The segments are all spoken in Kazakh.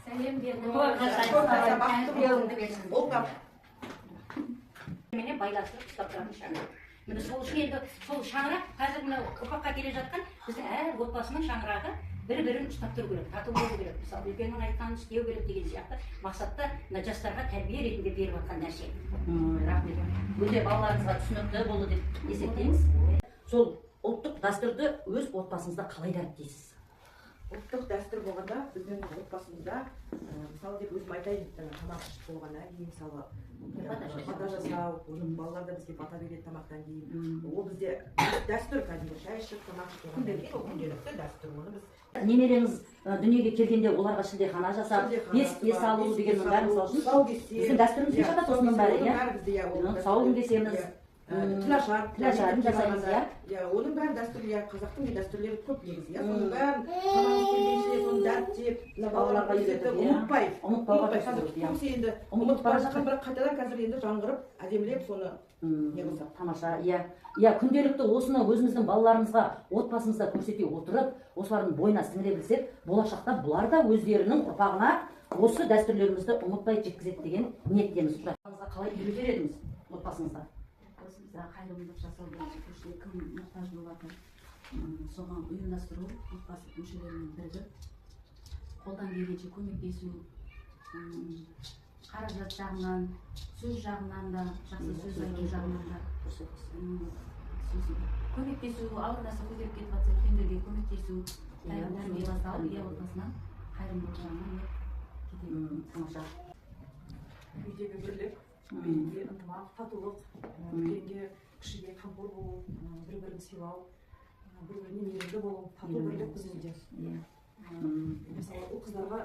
Сәлем бердім. Менен байланыштырып ұстап тұратын шаңырақ. Міне сол үшін енді сол шаңырақ қазір мына ұрпаққа келе жатқан біздің әр отбасының шаңырағы бір-бірін ұстап тұру керек, тату болу керек. Мысалы үлкеннің айтқанын істеу керек деген сияқты мақсатта мына жастарға тәрбие ретінде беріп жатқан нәрсе. Рахмет. Өте балаларыңызға түсінікті болды деп есептейміз. Сол ұлттық дәстүрді өз отбасыңызда қалай дәріптейсіз? Ұлттық дәстүр болғанда біздің отбасымызда мысалы деп өзім айтайын, тамақ ішіп болғаннан кейін мысалы бата жасау, оның балалар да бізге бата береді тамақтан кейін. Ол бізде дәстүр, кәдімгі шай ішіп тамақ ішіп болғаннан кейін ол күнделікті дәстүр. Оны біз немереңіз дүниеге келгенде оларға шілдехана жасап, бес алу дегеннің бәрі мысалы үшін біздің дәстүрімізге жатады осының бәрі, иә? Сауын кесеміз, тілашарын жасаймыз, иә? Оның бәрі дәстүр, қазақтың дәстүрлері көп негізі, иә? Соның бәрін тамақ келгенше, соны дәріптеп, балаларға үйретіп, ұмытпауға қазір көбісі енді ұмытып бара жатқан, бірақ қайтадан қазір енді жаңғырып, әдемілеп соны тамаша, иә. Иә, күнделікті осыны өзіміздің балаларымызға, отбасымызда көрсете отырып, осылардың бойына сіңіре білсек, болашақта бұлар да өздерінің ұрпағына осы дәстүрлерімізді ұмытпай жеткізеді деген ниеттеміз. Қалай үйретер едіңіз отбасыңызға? Отбасымызда қайырымдылық жасау бойынша көшеде кім мұқтаж болып жатыр, соған ұйымдастыру, отбасы мүшелерімен бірігіп, қолдан келгенше көмектесу, қаражат жағынан, сөз жағынан да, жақсы сөз айту жағынан да көмектесу, ауыр нәрсе көтеріп кетіп жатса үлкендерге көмектесу, тәрбие басталып, отбасынан қайырымдылық жағынан кетеді. Тамаша. үйдегі бірлік, үйде ынтымақ, татулық, үлкенге, кішіге қамқор болу, бір-бірін сыйлау, бір-біріне мейірімді болу, тату бірлік бізде. Мысалы, ол қыздарға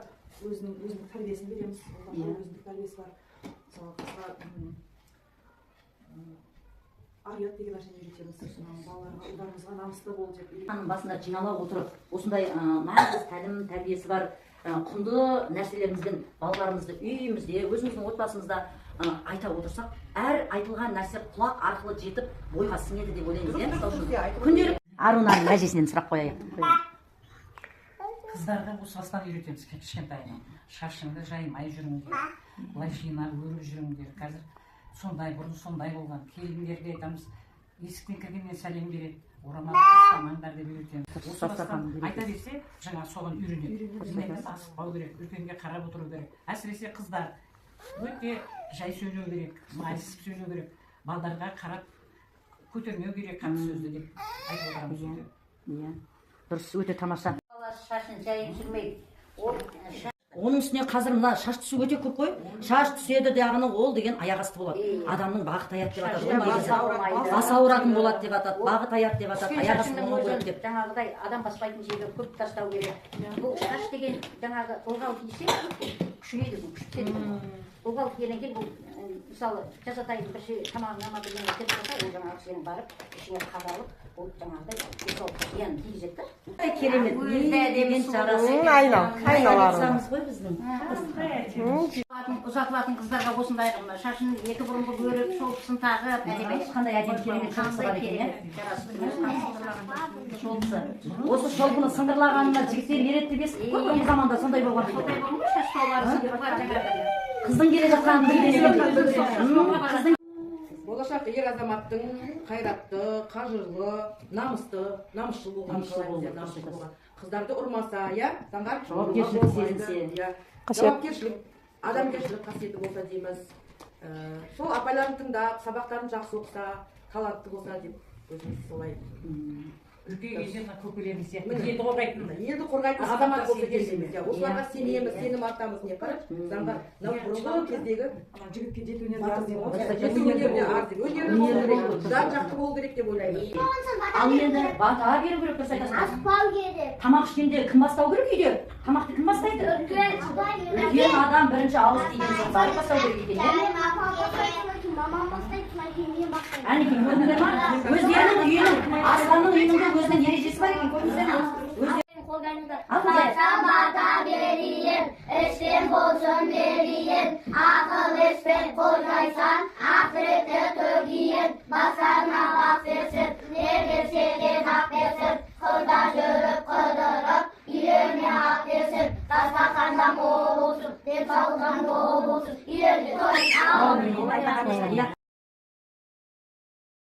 өзінің тәрбиесін береміз, оларға өзінің тәрбиесі бар. Мысалы, қызға ар-ұят деген нәрсені үйретеміз, балаларға, ұлдарымызға намысты бол деп. Басында жинала отырып, осындай нағыз тәлім тәрбиесі бар құнды нәрселерімізбен балаларымызды үйімізде, өзіміздің отбасымызда айта отырсақ, әр айтылған нәрсе құлақ арқылы жетіп бойға сіңеді деп ойлаймыз, иә? Күнделік Арунаның әжесінен сұрақ қояйық. Қыздарға осы бастан үйретеміз кішкентайынан. Шашыңды жаймай жүріңдер, былай жинап өріп жүріңдер. Қазір сондай бұрын сондай болған. Келіндерге айтамыз, есіктен кіргеннен сәлем береді, орамалды тастамаңдар деп үйретеміз. Осы бастан айта берсе, жаңа соған үйренеді. Асықпау керек, үлкенге қарап отыру керек. Әсіресе қыздар өте жай сөйлеу керек, майысып сөйлеу керек. Балдарға қарап көтермеу керек қатты сөзді деп айтып отырамыз. Иә, дұрыс, өте тамаша. Шашын жайын жүрмейді. Оның үстіне қазір мына шаш түсу өте көп қой. Шаш түседі дегені ол деген аяқ асты болады. Адамның бағы таяды деп атады. Бас ауыратын болады деп атады. Бағы таяды деп атады. Аяқ асты болмау керек деп. Жаңағыдай адам баспайтын жерге көп тастау керек. Бұл шаш деген жаңағы ылғал тисе күшейді, күшейеді. Ылғал тигеннен кейін бұл мысалы жазатайын бір тамағың амады деген кетіп қалса, ол жаңағы сенің барып ішіңе қадалып, ол жаңағыдай сол зиян тигізеді. Керемет. Деген шарасы. Айналарымыз ғой біздің. Ұзатылатын қыздарға осындай шашын екі бұрынғы өріп, шолпысын тағып, қандай әдемі керемет шолпысы бар екен, иә? Шолпысы. Осы шолпыны сыңғырлағанына жігіттер ереді деп естіп қой, бұрынғы заманда сондай болған дейді. Сондай болған ғой, шаш шолпары. Қыздың келе жатқанын білдіреді. Болашақ ер азаматтың қайратты, қажырлы, намысшыл болған, қыздарды ұрмаса, иә, заңғар жауапкершілік сезінсе, жауапкершілік, адамгершілік қасиеті болса дейміз. Сол апайларын тыңдап, сабақтарын жақсы оқыса, талантты болса деп өзіміз солай. Үлкейгенде көкелерін сияқты елді қорғайтын азамат болса келеміз. Осыларға сенеміз, сенім артамыз, не қарап, заңға бұрынғы кездегі жігітке жетуіне аз деп жан жақты болу керек деп ойлаймын. Ал енді бата беру керек дұрыс айтасың. Аспау керек. Тамақ ішкенде кім бастау керек үйде? Тамақты кім бастайды? Үлкен адам бірінші ауыз тиген соң барып бастау керек екен, иә? Мамам бастайды, мен бастаймын. Әнекей көрдіңдер ма? Өздерінің үйінің, Асlanның үйінің өзінің ережесі бар екен, көрдіңіздер ме? Bata beriyim, eşim bolsun beriyim, akıl eşpek koymaysan, ahirette tögiyim, basarına bak versin, ne verse de hak versin, kırda jörüp kıdırıp, yüreğine hak versin, taşbakanda molu денсаулығың мол болсын, үйлеріңде той. Аумин.